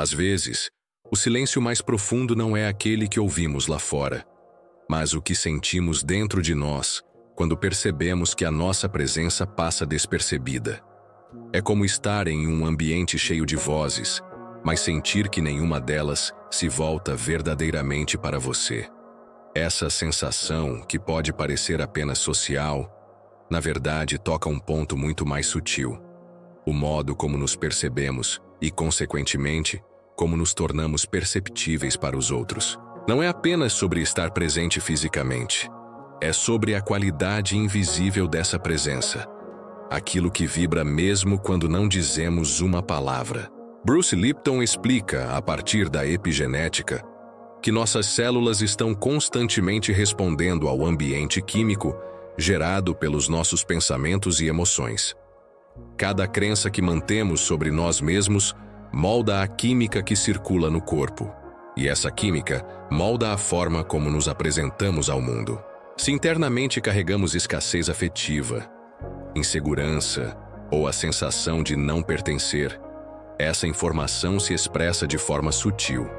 Às vezes, o silêncio mais profundo não é aquele que ouvimos lá fora, mas o que sentimos dentro de nós quando percebemos que a nossa presença passa despercebida. É como estar em um ambiente cheio de vozes, mas sentir que nenhuma delas se volta verdadeiramente para você. Essa sensação, que pode parecer apenas social, na verdade toca um ponto muito mais sutil: o modo como nos percebemos e, consequentemente, como nos tornamos perceptíveis para os outros. Não é apenas sobre estar presente fisicamente, é sobre a qualidade invisível dessa presença, aquilo que vibra mesmo quando não dizemos uma palavra. Bruce Lipton explica, a partir da epigenética, que nossas células estão constantemente respondendo ao ambiente químico gerado pelos nossos pensamentos e emoções. Cada crença que mantemos sobre nós mesmos molda a química que circula no corpo, e essa química molda a forma como nos apresentamos ao mundo. Se internamente carregamos escassez afetiva, insegurança ou a sensação de não pertencer, essa informação se expressa de forma sutil,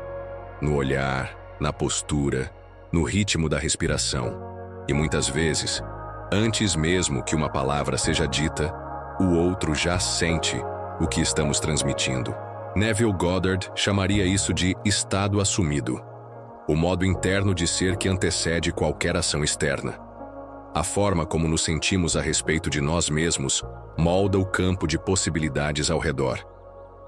no olhar, na postura, no ritmo da respiração, e muitas vezes, antes mesmo que uma palavra seja dita, o outro já sente o que estamos transmitindo. Neville Goddard chamaria isso de estado assumido, o modo interno de ser que antecede qualquer ação externa. A forma como nos sentimos a respeito de nós mesmos molda o campo de possibilidades ao redor.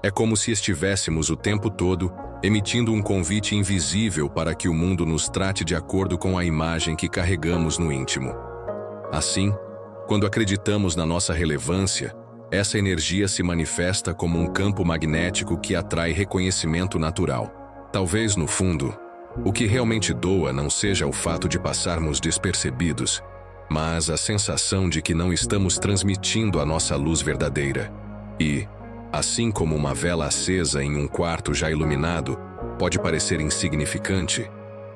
É como se estivéssemos o tempo todo emitindo um convite invisível para que o mundo nos trate de acordo com a imagem que carregamos no íntimo. Assim, quando acreditamos na nossa relevância, essa energia se manifesta como um campo magnético que atrai reconhecimento natural. Talvez, no fundo, o que realmente doa não seja o fato de passarmos despercebidos, mas a sensação de que não estamos transmitindo a nossa luz verdadeira. E, assim como uma vela acesa em um quarto já iluminado pode parecer insignificante,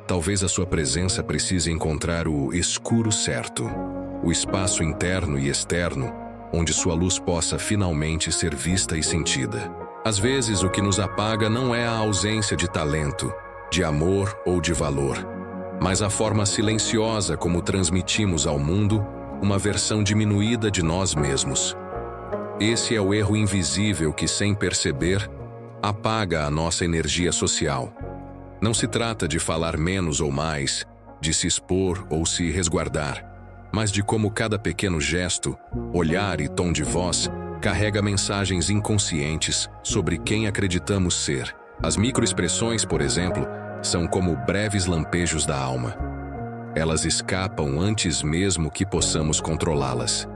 talvez a sua presença precise encontrar o escuro certo, o espaço interno e externo, onde sua luz possa finalmente ser vista e sentida. Às vezes, o que nos apaga não é a ausência de talento, de amor ou de valor, mas a forma silenciosa como transmitimos ao mundo uma versão diminuída de nós mesmos. Esse é o erro invisível que, sem perceber, apaga a nossa energia social. Não se trata de falar menos ou mais, de se expor ou se resguardar, mas de como cada pequeno gesto, olhar e tom de voz carrega mensagens inconscientes sobre quem acreditamos ser. As microexpressões, por exemplo, são como breves lampejos da alma. Elas escapam antes mesmo que possamos controlá-las.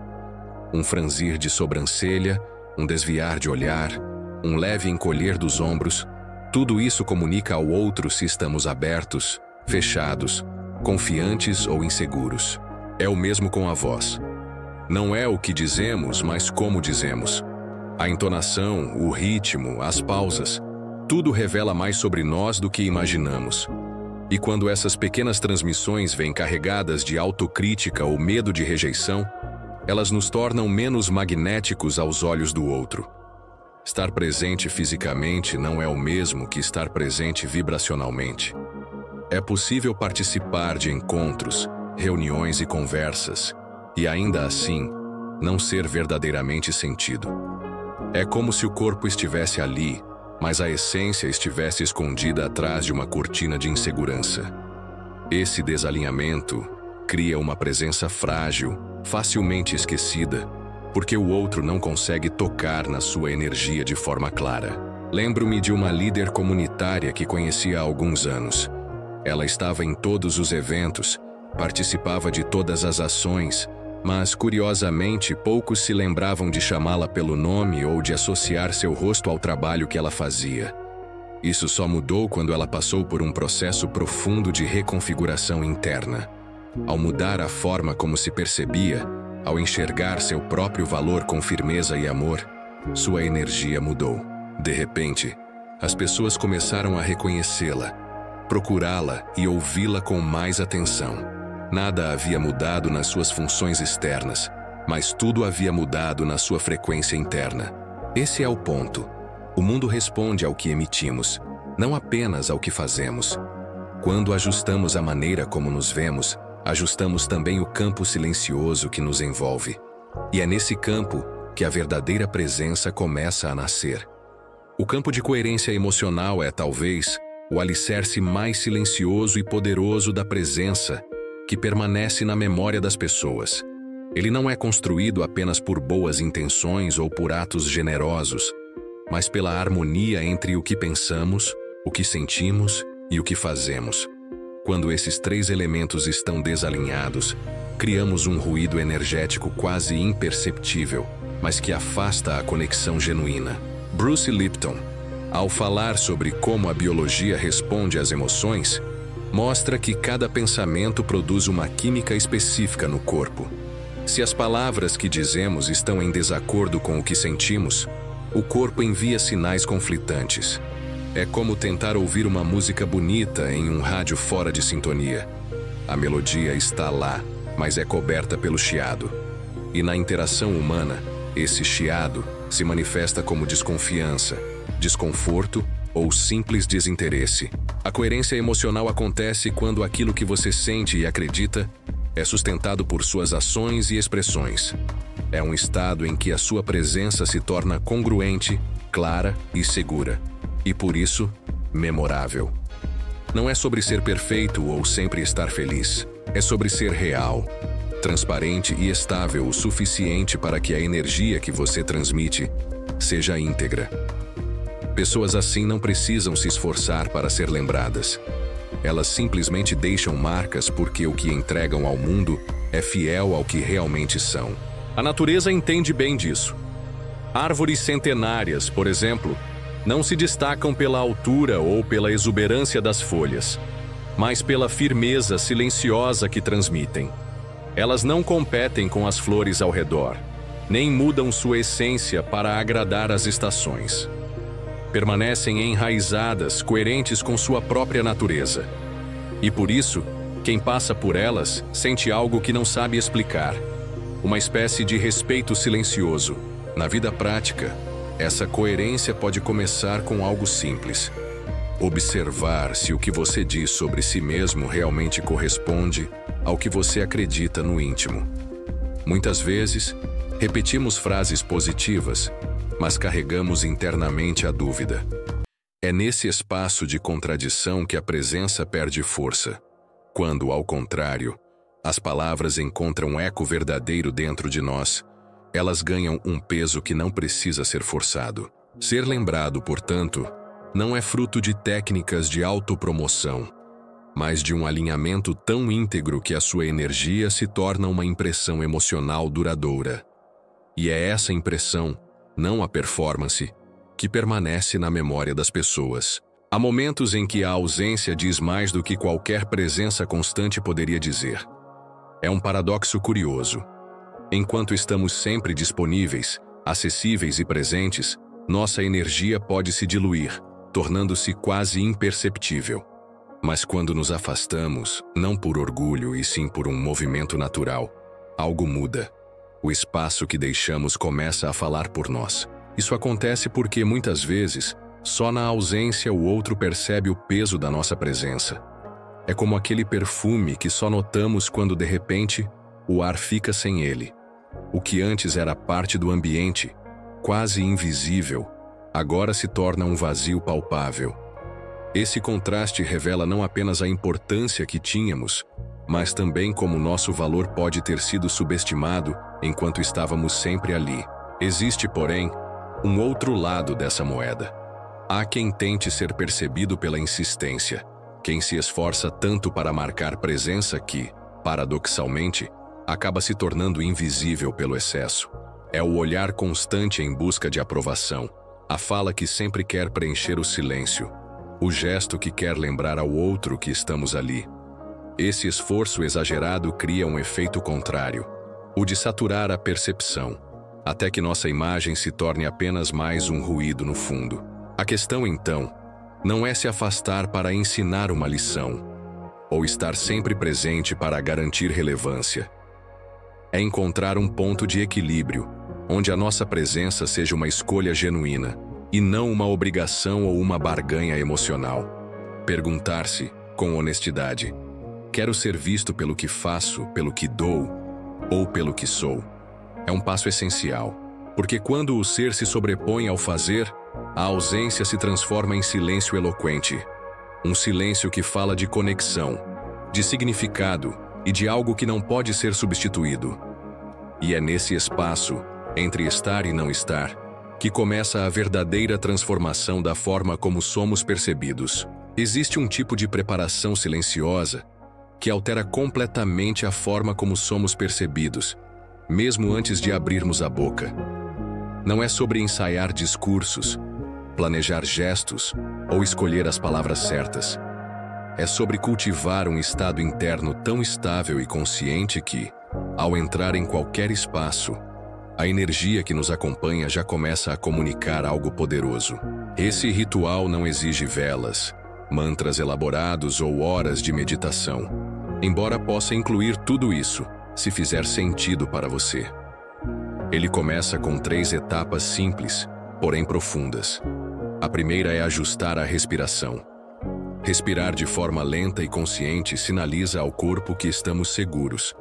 Um franzir de sobrancelha, um desviar de olhar, um leve encolher dos ombros, tudo isso comunica ao outro se estamos abertos, fechados, confiantes ou inseguros. É o mesmo com a voz. Não é o que dizemos, mas como dizemos. A entonação, o ritmo, as pausas, tudo revela mais sobre nós do que imaginamos. E quando essas pequenas transmissões vêm carregadas de autocrítica ou medo de rejeição, elas nos tornam menos magnéticos aos olhos do outro. Estar presente fisicamente não é o mesmo que estar presente vibracionalmente. É possível participar de encontros, reuniões e conversas, e ainda assim, não ser verdadeiramente sentido. É como se o corpo estivesse ali, mas a essência estivesse escondida atrás de uma cortina de insegurança. Esse desalinhamento cria uma presença frágil, facilmente esquecida, porque o outro não consegue tocar na sua energia de forma clara. Lembro-me de uma líder comunitária que conheci há alguns anos. Ela estava em todos os eventos, participava de todas as ações, mas, curiosamente, poucos se lembravam de chamá-la pelo nome ou de associar seu rosto ao trabalho que ela fazia. Isso só mudou quando ela passou por um processo profundo de reconfiguração interna. Ao mudar a forma como se percebia, ao enxergar seu próprio valor com firmeza e amor, sua energia mudou. De repente, as pessoas começaram a reconhecê-la, procurá-la e ouvi-la com mais atenção. Nada havia mudado nas suas funções externas, mas tudo havia mudado na sua frequência interna. Esse é o ponto. O mundo responde ao que emitimos, não apenas ao que fazemos. Quando ajustamos a maneira como nos vemos, ajustamos também o campo silencioso que nos envolve. E é nesse campo que a verdadeira presença começa a nascer. O campo de coerência emocional é, talvez, o alicerce mais silencioso e poderoso da presença, que permanece na memória das pessoas. Ele não é construído apenas por boas intenções ou por atos generosos, mas pela harmonia entre o que pensamos, o que sentimos e o que fazemos. Quando esses três elementos estão desalinhados, criamos um ruído energético quase imperceptível, mas que afasta a conexão genuína. Bruce Lipton, ao falar sobre como a biologia responde às emoções, mostra que cada pensamento produz uma química específica no corpo. Se as palavras que dizemos estão em desacordo com o que sentimos, o corpo envia sinais conflitantes. É como tentar ouvir uma música bonita em um rádio fora de sintonia. A melodia está lá, mas é coberta pelo chiado. E na interação humana, esse chiado se manifesta como desconfiança, desconforto ou simples desinteresse. A coerência emocional acontece quando aquilo que você sente e acredita é sustentado por suas ações e expressões. É um estado em que a sua presença se torna congruente, clara e segura. E por isso, memorável. Não é sobre ser perfeito ou sempre estar feliz. É sobre ser real, transparente e estável o suficiente para que a energia que você transmite seja íntegra. Pessoas assim não precisam se esforçar para ser lembradas. Elas simplesmente deixam marcas porque o que entregam ao mundo é fiel ao que realmente são. A natureza entende bem disso. Árvores centenárias, por exemplo, não se destacam pela altura ou pela exuberância das folhas, mas pela firmeza silenciosa que transmitem. Elas não competem com as flores ao redor, nem mudam sua essência para agradar as estações. Permanecem enraizadas, coerentes com sua própria natureza. E por isso, quem passa por elas sente algo que não sabe explicar, uma espécie de respeito silencioso. Na vida prática, essa coerência pode começar com algo simples. Observar se o que você diz sobre si mesmo realmente corresponde ao que você acredita no íntimo. Muitas vezes, repetimos frases positivas, mas carregamos internamente a dúvida. É nesse espaço de contradição que a presença perde força, quando, ao contrário, as palavras encontram eco verdadeiro dentro de nós. Elas ganham um peso que não precisa ser forçado. Ser lembrado, portanto, não é fruto de técnicas de autopromoção, mas de um alinhamento tão íntegro que a sua energia se torna uma impressão emocional duradoura. E é essa impressão, não a performance, que permanece na memória das pessoas. Há momentos em que a ausência diz mais do que qualquer presença constante poderia dizer. É um paradoxo curioso. Enquanto estamos sempre disponíveis, acessíveis e presentes, nossa energia pode se diluir, tornando-se quase imperceptível. Mas quando nos afastamos, não por orgulho e sim por um movimento natural, algo muda. O espaço que deixamos começa a falar por nós. Isso acontece porque, muitas vezes, só na ausência o outro percebe o peso da nossa presença. É como aquele perfume que só notamos quando, de repente, o ar fica sem ele. O que antes era parte do ambiente, quase invisível, agora se torna um vazio palpável. Esse contraste revela não apenas a importância que tínhamos, mas também como nosso valor pode ter sido subestimado enquanto estávamos sempre ali. Existe, porém, um outro lado dessa moeda. Há quem tente ser percebido pela insistência, quem se esforça tanto para marcar presença que, paradoxalmente, acaba se tornando invisível pelo excesso. É o olhar constante em busca de aprovação, a fala que sempre quer preencher o silêncio, o gesto que quer lembrar ao outro que estamos ali. Esse esforço exagerado cria um efeito contrário, o de saturar a percepção, até que nossa imagem se torne apenas mais um ruído no fundo. A questão, então, não é se afastar para ensinar uma lição, ou estar sempre presente para garantir relevância. É encontrar um ponto de equilíbrio, onde a nossa presença seja uma escolha genuína, e não uma obrigação ou uma barganha emocional. Perguntar-se, com honestidade: quero ser visto pelo que faço, pelo que dou ou pelo que sou? É um passo essencial, porque quando o ser se sobrepõe ao fazer, a ausência se transforma em silêncio eloquente. Um silêncio que fala de conexão, de significado e de algo que não pode ser substituído. E é nesse espaço, entre estar e não estar, que começa a verdadeira transformação da forma como somos percebidos. Existe um tipo de preparação silenciosa que altera completamente a forma como somos percebidos, mesmo antes de abrirmos a boca. Não é sobre ensaiar discursos, planejar gestos ou escolher as palavras certas. É sobre cultivar um estado interno tão estável e consciente que, ao entrar em qualquer espaço, a energia que nos acompanha já começa a comunicar algo poderoso. Esse ritual não exige velas, mantras elaborados ou horas de meditação, embora possa incluir tudo isso, se fizer sentido para você. Ele começa com 3 etapas simples, porém profundas. A primeira é ajustar a respiração. Respirar de forma lenta e consciente sinaliza ao corpo que estamos seguros,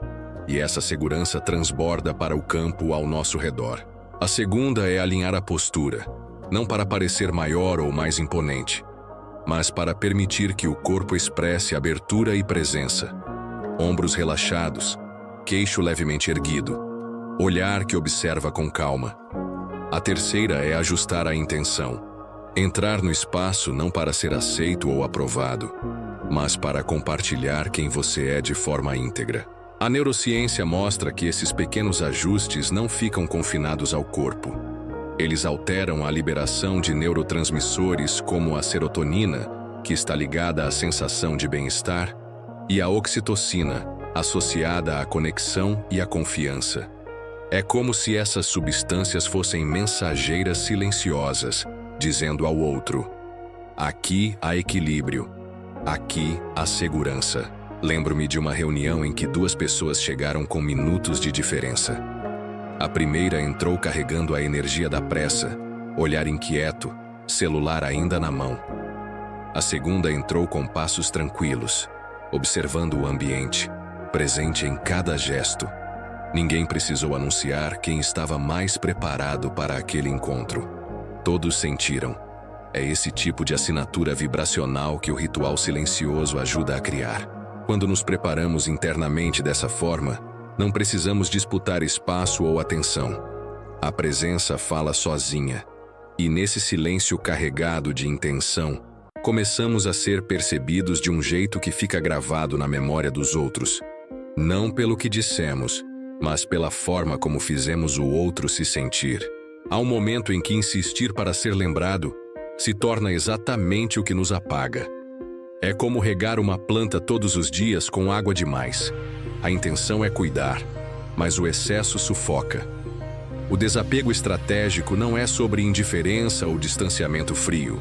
e essa segurança transborda para o campo ao nosso redor. A segunda é alinhar a postura, não para parecer maior ou mais imponente, mas para permitir que o corpo expresse abertura e presença. Ombros relaxados, queixo levemente erguido, olhar que observa com calma. A terceira é ajustar a intenção. Entrar no espaço não para ser aceito ou aprovado, mas para compartilhar quem você é de forma íntegra. A neurociência mostra que esses pequenos ajustes não ficam confinados ao corpo. Eles alteram a liberação de neurotransmissores como a serotonina, que está ligada à sensação de bem-estar, e a oxitocina, associada à conexão e à confiança. É como se essas substâncias fossem mensageiras silenciosas, dizendo ao outro: aqui há equilíbrio, aqui há segurança. Lembro-me de uma reunião em que 2 pessoas chegaram com minutos de diferença. A primeira entrou carregando a energia da pressa, olhar inquieto, celular ainda na mão. A segunda entrou com passos tranquilos, observando o ambiente, presente em cada gesto. Ninguém precisou anunciar quem estava mais preparado para aquele encontro. Todos sentiram. É esse tipo de assinatura vibracional que o ritual silencioso ajuda a criar. Quando nos preparamos internamente dessa forma, não precisamos disputar espaço ou atenção. A presença fala sozinha, e nesse silêncio carregado de intenção, começamos a ser percebidos de um jeito que fica gravado na memória dos outros. Não pelo que dissemos, mas pela forma como fizemos o outro se sentir. Há um momento em que insistir para ser lembrado se torna exatamente o que nos apaga. É como regar uma planta todos os dias com água demais. A intenção é cuidar, mas o excesso sufoca. O desapego estratégico não é sobre indiferença ou distanciamento frio.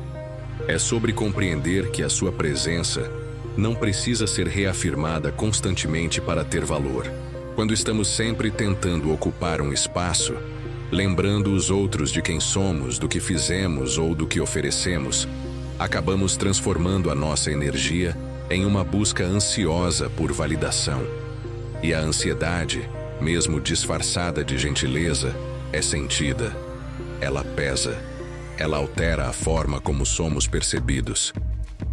É sobre compreender que a sua presença não precisa ser reafirmada constantemente para ter valor. Quando estamos sempre tentando ocupar um espaço, lembrando os outros de quem somos, do que fizemos ou do que oferecemos, acabamos transformando a nossa energia em uma busca ansiosa por validação. E a ansiedade, mesmo disfarçada de gentileza, é sentida. Ela pesa. Ela altera a forma como somos percebidos.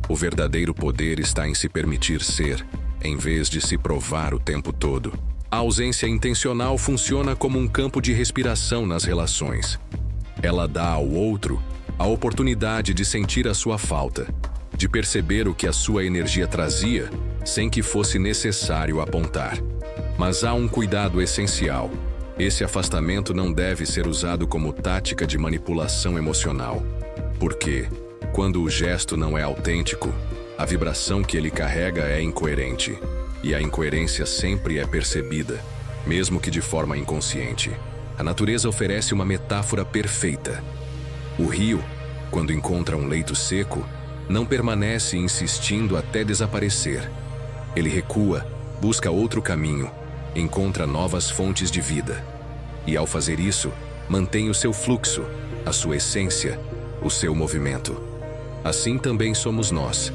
O verdadeiro poder está em se permitir ser, em vez de se provar o tempo todo. A ausência intencional funciona como um campo de respiração nas relações. Ela dá ao outro a oportunidade de sentir a sua falta, de perceber o que a sua energia trazia, sem que fosse necessário apontar. Mas há um cuidado essencial. Esse afastamento não deve ser usado como tática de manipulação emocional. Porque, quando o gesto não é autêntico, a vibração que ele carrega é incoerente. E a incoerência sempre é percebida, mesmo que de forma inconsciente. A natureza oferece uma metáfora perfeita. O rio, quando encontra um leito seco, não permanece insistindo até desaparecer. Ele recua, busca outro caminho, encontra novas fontes de vida. E ao fazer isso, mantém o seu fluxo, a sua essência, o seu movimento. Assim também somos nós.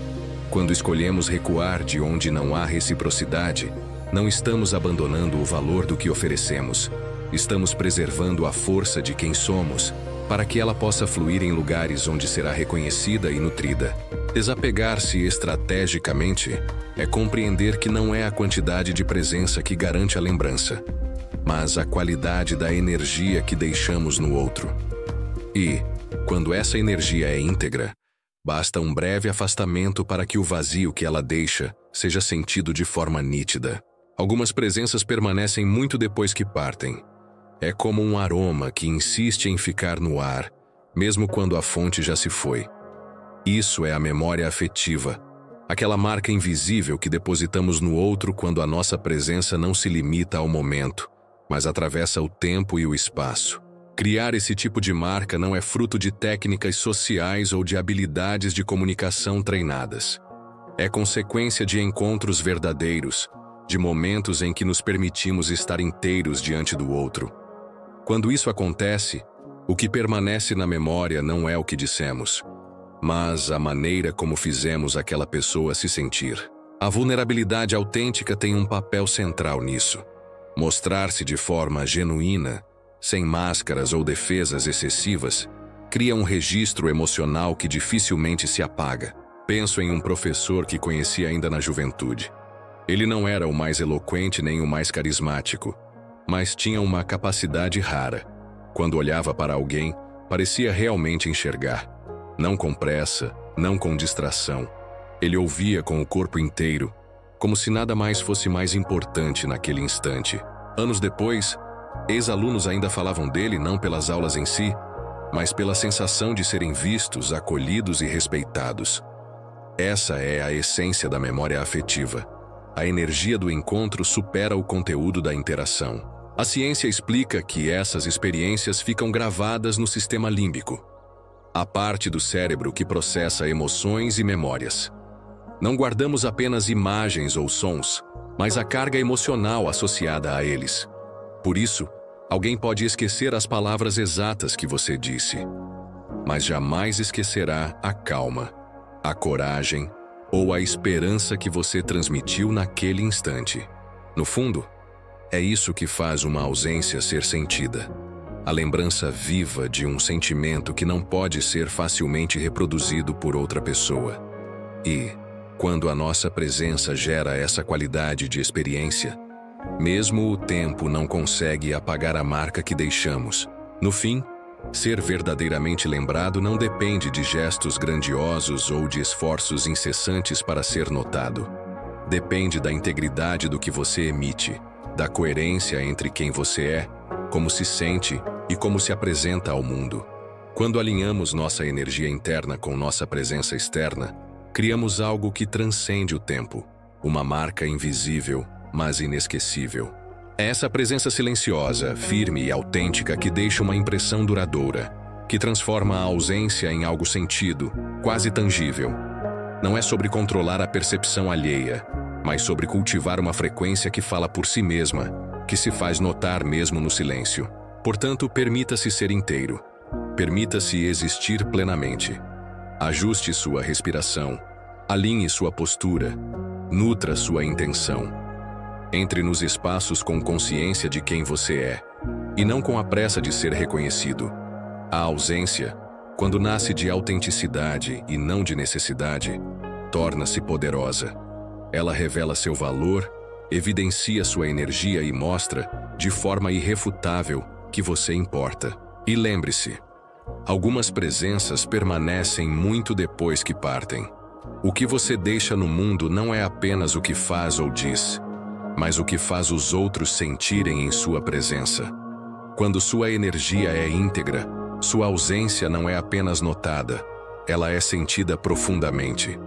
Quando escolhemos recuar de onde não há reciprocidade, não estamos abandonando o valor do que oferecemos. Estamos preservando a força de quem somos, para que ela possa fluir em lugares onde será reconhecida e nutrida. Desapegar-se estrategicamente é compreender que não é a quantidade de presença que garante a lembrança, mas a qualidade da energia que deixamos no outro. E, quando essa energia é íntegra, basta um breve afastamento para que o vazio que ela deixa seja sentido de forma nítida. Algumas presenças permanecem muito depois que partem. É como um aroma que insiste em ficar no ar, mesmo quando a fonte já se foi. Isso é a memória afetiva, aquela marca invisível que depositamos no outro quando a nossa presença não se limita ao momento, mas atravessa o tempo e o espaço. Criar esse tipo de marca não é fruto de técnicas sociais ou de habilidades de comunicação treinadas. É consequência de encontros verdadeiros, de momentos em que nos permitimos estar inteiros diante do outro. Quando isso acontece, o que permanece na memória não é o que dissemos, mas a maneira como fizemos aquela pessoa se sentir. A vulnerabilidade autêntica tem um papel central nisso. Mostrar-se de forma genuína, sem máscaras ou defesas excessivas, cria um registro emocional que dificilmente se apaga. Penso em um professor que conheci ainda na juventude. Ele não era o mais eloquente nem o mais carismático, mas tinha uma capacidade rara. Quando olhava para alguém, parecia realmente enxergar. Não com pressa, não com distração. Ele ouvia com o corpo inteiro, como se nada mais fosse mais importante naquele instante. Anos depois, ex-alunos ainda falavam dele não pelas aulas em si, mas pela sensação de serem vistos, acolhidos e respeitados. Essa é a essência da memória afetiva. A energia do encontro supera o conteúdo da interação. A ciência explica que essas experiências ficam gravadas no sistema límbico, a parte do cérebro que processa emoções e memórias. Não guardamos apenas imagens ou sons, mas a carga emocional associada a eles. Por isso, alguém pode esquecer as palavras exatas que você disse, mas jamais esquecerá a calma, a coragem ou a esperança que você transmitiu naquele instante. No fundo, é isso que faz uma ausência ser sentida. A lembrança viva de um sentimento que não pode ser facilmente reproduzido por outra pessoa. E, quando a nossa presença gera essa qualidade de experiência, mesmo o tempo não consegue apagar a marca que deixamos. No fim, ser verdadeiramente lembrado não depende de gestos grandiosos ou de esforços incessantes para ser notado. Depende da integridade do que você emite, da coerência entre quem você é, como se sente e como se apresenta ao mundo. Quando alinhamos nossa energia interna com nossa presença externa, criamos algo que transcende o tempo, uma marca invisível, mas inesquecível. É essa presença silenciosa, firme e autêntica que deixa uma impressão duradoura, que transforma a ausência em algo sentido, quase tangível. Não é sobre controlar a percepção alheia, mas sobre cultivar uma frequência que fala por si mesma, que se faz notar mesmo no silêncio. Portanto, permita-se ser inteiro. Permita-se existir plenamente. Ajuste sua respiração. Alinhe sua postura. Nutra sua intenção. Entre nos espaços com consciência de quem você é, e não com a pressa de ser reconhecido. A ausência, quando nasce de autenticidade e não de necessidade, torna-se poderosa. Ela revela seu valor, evidencia sua energia e mostra, de forma irrefutável, que você importa. E lembre-se, algumas presenças permanecem muito depois que partem. O que você deixa no mundo não é apenas o que faz ou diz, mas o que faz os outros sentirem em sua presença. Quando sua energia é íntegra, sua ausência não é apenas notada, ela é sentida profundamente.